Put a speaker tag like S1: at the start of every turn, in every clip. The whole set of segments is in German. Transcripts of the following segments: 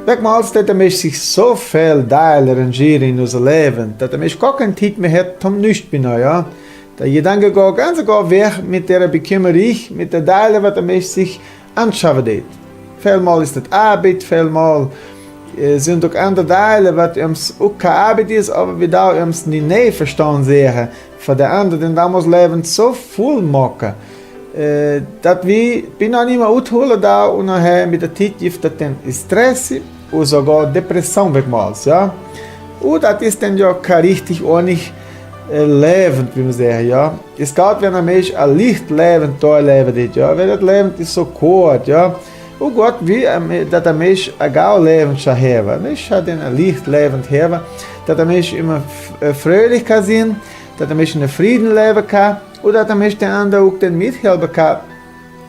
S1: Wegmals dat de sich so viel Teile arrangieren in unser Leben, dass de gar keine Zeit mehr hat, um nichts zu tun, ja. Der Gedanke geht ganz weg mit der Bekümmerung, mit der Teile, was der sich anschauen wird. Vielmal ist das Arbeit, vielmal sind auch andere Teile, was uns auch keine Arbeit ist, aber wir da uns nicht verstanden sehen von der anderen, denn da muss Leben so voll machen, dass wir bin auch nicht mehr ausholen da und nachher mit der Zeit gibt das dann Stress und sogar Depression wegmals, ja. Und das ist dann ja kein richtig ordentlich Leben, wie man sagt, ja. Es geht, wenn ein Mensch ein Lichtleben durchlebt, ja. Weil das Leben ist so kurz, ja. Und Gott will, dass der Mensch ein gutes Leben haben. Der Mensch hat ein Lichtleben haben, dass der Mensch immer fröhlich kann sein, dass der Mensch in Frieden leben kann und dass der Mensch den anderen auch mithelfen kann,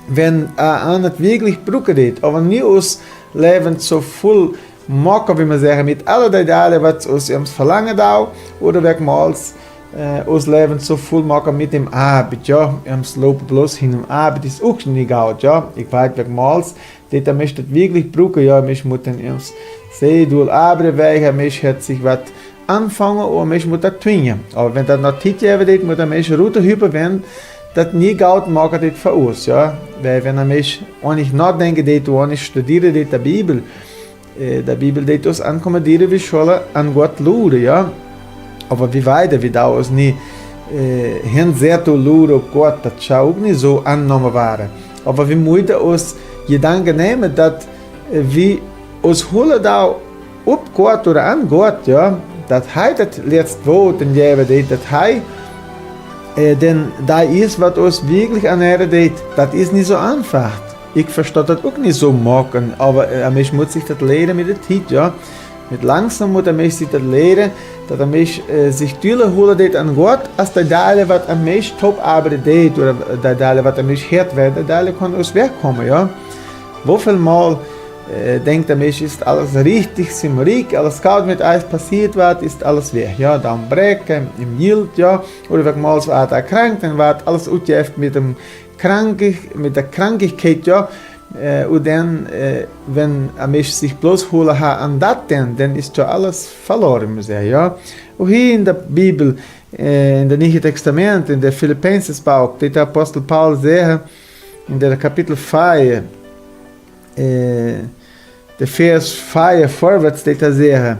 S1: wenn er anderen wirklich braucht. Aber nicht aus Leben so voll machen, wie man sagt, mit allen Details, was aus ihm verlangen da oder wegmals aus Leben so voll machen mit dem Arbeit, ja. Uns loben bloß hin und Arbeit ist auch nicht gut, ja. Ich weiß wegmals, der möchte wirklich brauchen, ja. Mich muss dann uns sehen, durch Arbeit wegen, mich hat sich was anfangen und mich muss das tun. Aber wenn das noch Zeit geben, muss der Mensch runterhüpfen, wenn das nie gut machen das für uns, ja. Weil wenn der Mensch nicht nachdenken, und nicht studieren, der Bibel det uns ankommen, wir sollen an Gott schauen, ja. Aber wie weiter, wie da uns nicht hinsetzt und schauen auf Gott, das schau auch nicht so angenommen waren. Aber wir müssen uns Gedanken nehmen, dass wir uns holen da auf Gott oder an Gott, ja. Das heißt, das letzte Wort, den Leben, das heißt, denn da ist, was uns wirklich ernährt, das ist nicht so einfach. Ich verstehe das auch nicht so machen, aber ein Mensch muss sich das lernen mit der Zeit, ja. Mit langsam muss der Mensch sich das lernen, dass der Mensch sich Türen holen an Gott, als der Teile, was ein Mensch top arbeitet, oder der Teile, was ein Mensch hört wird, der Teile kann aus wegkommen, ja. Wieviel Mal denkt der Mensch, ist alles richtig, sind wir reich, alles gut mit alles passiert wird, ist alles weg, ja. Dann brechen, im Yield, ja. Oder wenn mal so er krank, dann wird alles ausgeheft mit der Krankheit, ja. Und dann, wenn ein Mensch sich bloß holen hat an das, dann ist ja alles verloren, muss ich, ja. Und hier in der Bibel, in der Neuen Testament, in der Philippenses-Buch, der Apostel Paulus sagt, in der Kapitel 5, der Vers 5 vorwärts, der sagt,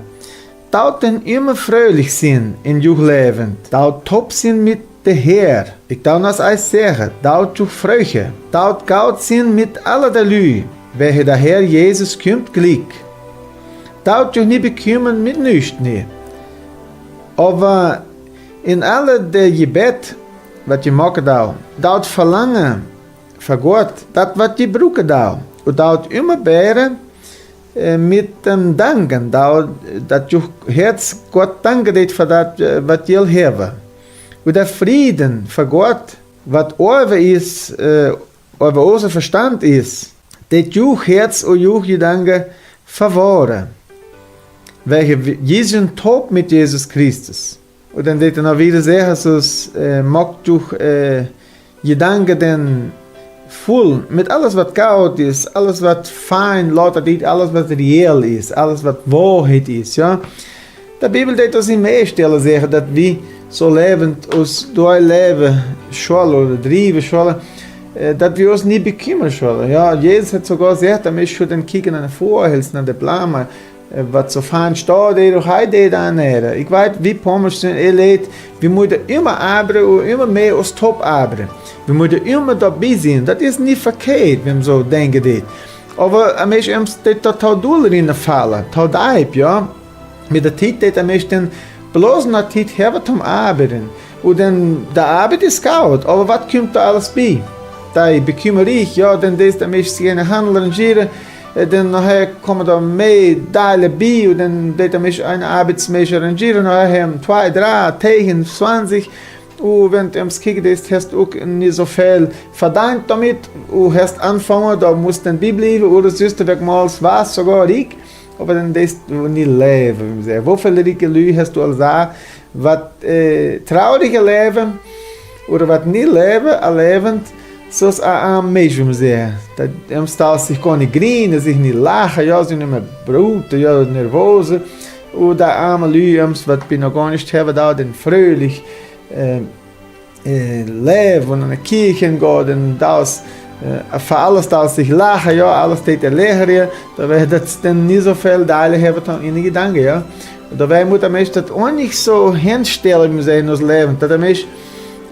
S1: daut denn immer fröhlich sein in juch Leben, daut top sein mit der Herr, ich darf das alles sagen, daut juch fröche, daut gaut sein mit aller der Lü, welche der Herr Jesus kommt glick. Daut juch nicht bekümmern mit nichts, nie. Aber in alle der Gebet, was ihr machen da, daut verlangen für Gott, das was ihr brauchen da, und daut immer bären mit dem Danken, daut, dass juch Herz Gott danke für das, was ihr haben. Und der Frieden für Gott, was euer ist, unser Verstand ist, das juch Herz und juch Gedanken verwahren. Welche Jesus top mit Jesus Christus. Und dann wird er noch wieder sagen, so macht juch Gedanken denn voll mit alles, was gut ist, alles, was fein, lauter ist, alles, was real ist, alles, was Wahrheit ist, ja. Der Bibel sagt uns in mehr Stellen sagen, dass wir so lebend aus durchleben sollen oder treiben sollen, dass wir uns nicht bekümmern sollen. Ja, Jesus hat sogar gesagt, dass wir schon dann kicken an den Vorhältst, an den Plan, was so fein steht, der heute ernähren. Ich weiß, wie Pommes lebt, wir müssen immer arbeiten und immer mehr aus Top arbeiten. Wir müssen immer dabei sein. Das ist nicht verkehrt, wenn man so denkt. Aber ein Mensch muss total durch fallen, total ja. Mit der Zeit, der Mensch dann bloß noch Zeit haben zum Arbeiten. Und dann, der Arbeit ist gut, aber was kommt da alles bei? Da bekümmere ich, ja, dann ist der Mensch sich in den Handel arrangieren, dann nachher kommen da mehr Teile bei und dann wird der Mensch eine Arbeitsmensch arrangieren, nachher haben 2, 3, Tage, 20 und wenn du ums Kicken ist, hast du auch nicht so viel verdient damit und hast angefangen, da musst du dann bleiben oder sonst du wegmals was, sogar ich. Aber dann das du nicht leben. Wie viele reiche Leute hast du alles was traurige Leben oder was nicht leben, erleben, so ist ein Mensch, wie man sagt. Da muss sich gar nicht grinen, sich nicht lachen, ja, sie nicht mehr bruten, ja, nervös. Und der arme Leute, was bin noch gar nicht her, da denn fröhlich leben und in die Kirche gehen und das für alles das sich lachen, ja, alles steht der Lehrer, da wäre das dann nicht so viel Teile haben in den Gedanken, ja. Und da wäre der Mensch das auch nicht so hinstellen, wie in das Leben, dass der Mensch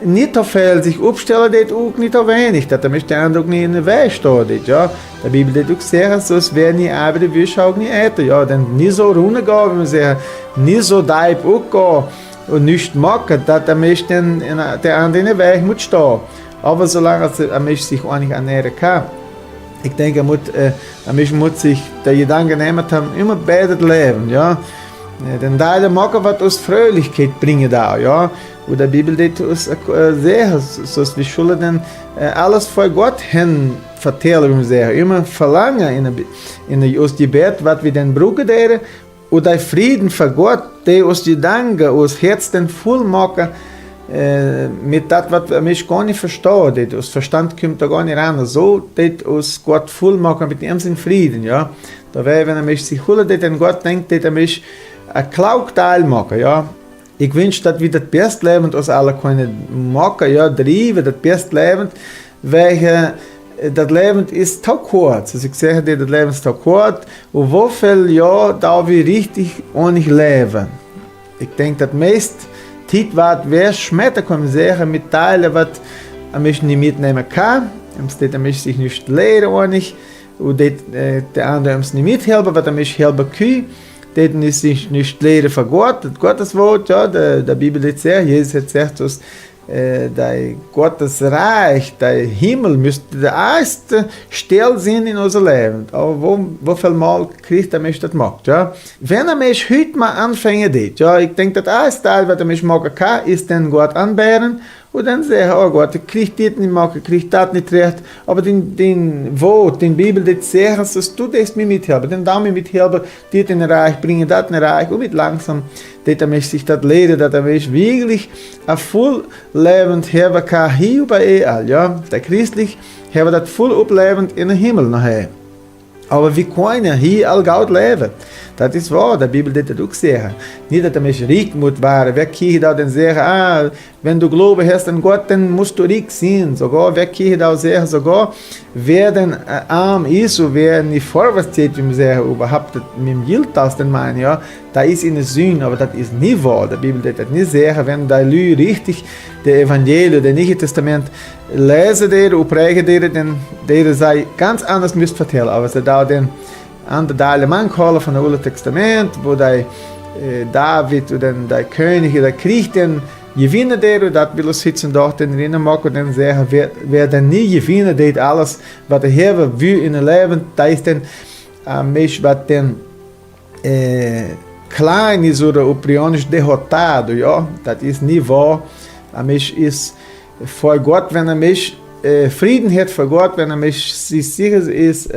S1: nicht so viel sich aufstellen, das auch nicht so wenig, dass der Mensch der andere auch nicht in den Weg steht, ja. Der Bibel hat auch gesagt, so es wäre nicht arbeiten, wir auch nicht essen, ja, denn nicht so runtergehen, wie man sagt, nicht so deep auch gehen und nicht machen, dass der Mensch dann der andere in den Weg muss stehen. Aber solange ein Mensch sich auch nicht ernähren kann, ich denke, ein Mensch muss sich der Gedanke nehmen, immer besser leben, ja. Denn da der Mocker was aus Fröhlichkeit bringen da, ja. Und der Bibel sagt uns sehr, so wir sollen dann alles vor Gott hin vertellen, wie wir sagen. Immer verlangen aus dem Gebet, was wir dann brauchen, und der Frieden für Gott, der uns die Danke, aus Herz dann voll machen, mit das, was ein Mensch gar nicht versteht, aus Verstand kommt da gar nicht ran. So, das uns Gott voll machen, mit ihm sind Frieden, ja. Da wäre, wenn ein Mensch sich holt, an Gott denkt, dass ein Mensch ein Klaugteil machen, ja. Ich wünsche, dass wir das beste Leben aus alle können machen, ja, driven, das beste Leben, weil das Leben ist so kurz. Also ich sage dir, das Leben ist so kurz, und wie viel Jahr da wir richtig ohne leben. Ich denke, das meiste Zeit, was wer schmetter kann sagen, mit Teilen, was ein Mensch nicht mitnehmen kann, ein Mensch sich nicht lehren ohne, und der andere nicht mithelfen, was ein Mensch helfen kann. Das ist nicht Lehre von Gott, das Gottes Wort, ja, der Bibel hat gesagt, Jesus hat gesagt, dass der Gottes Reich, der Himmel müsste der erste Stelle sein in unserem Leben. Aber wo viel Mal kriegt der Mensch das macht, ja? Wenn der Mensch heute mal anfängt, ja, ich denke, das erste Teil, was der Mensch machen kann, ist dann Gott anbeten und dann sagen, oh Gott, ich kriege das nicht machen, ich kriege das nicht recht, aber den Wort, den Bibel, das sagen, dass du das mir mithelfen, dann da mir mithelfen, dir in den Reich bringen, das in den Reich, und mit langsam, dass der Mensch sich das lernt, dass der Mensch wirklich ein voll Leben haben kann, hier bei all, ja, der christlich, haben das voll Leben in den Himmel nachher. Aber wir können hier all gut leben. Das ist wahr, der Bibel hat das auch gesagt. Nicht, dass der Mensch reich muss werden. Wer kann da dann sagen, wenn du Glaube hast an Gott, dann musst du reich sein. Sogar, wer kann da sagen, sogar, wer dann arm ist und wer nicht vorwärts geht, wie man sagt, überhaupt mit dem Geld das dann meinen, ja, da ist in der Sünde, aber das ist nicht wahr. Der Bibel hat das nicht sagen, wenn da Leute richtig der Evangelium, der Neue Testament lesen und prägen, dann der sei ganz anders müsst vertellen. Aber sie da den andere Teile Mann von dem Alten Testament, wo der David und dann der König, der Krieg dann gewinnen der, und das will uns sitzen dort in den machen und dann sagen, wer dann nie gewinnen, der alles, was der Herr will in dem Leben, da ist dann ein Mensch, was dann klein ist oder uprionisch derrotado, ja, das ist nie wahr. Ein Mensch ist vor Gott, wenn ein Mensch Frieden hat vor Gott, wenn ein Mensch sich sicher ist,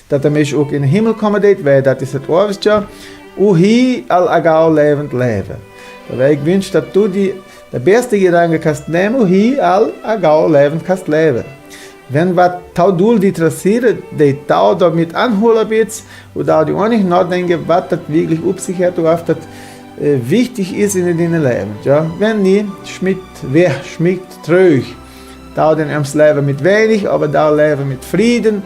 S1: dass der Mensch auch in den Himmel kommen wird, weil das ist das Wort, ja, und hier all lebend leben. Weil ich wünsche, dass du der beste Gedanke kannst nehmen und hier all lebend kannst leben. Wenn was du dich interessiert, die du damit anholen willst, und da die auch nicht nachdenken, was das wirklich auf sich hat, und was das wichtig ist in deinem Leben. Ja? Wenn nicht, schmeckt traurig. Da den ums Leben mit wenig, aber da leben mit Frieden,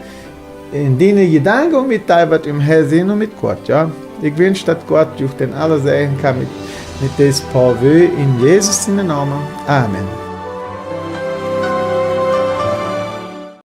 S1: in deinen Gedanken und mit dem, was im Herzen sind und mit Gott. Ja? Ich wünsche, dass Gott durch den alles sehen kann mit diesem paar Weh in Jesus' Namen. Amen.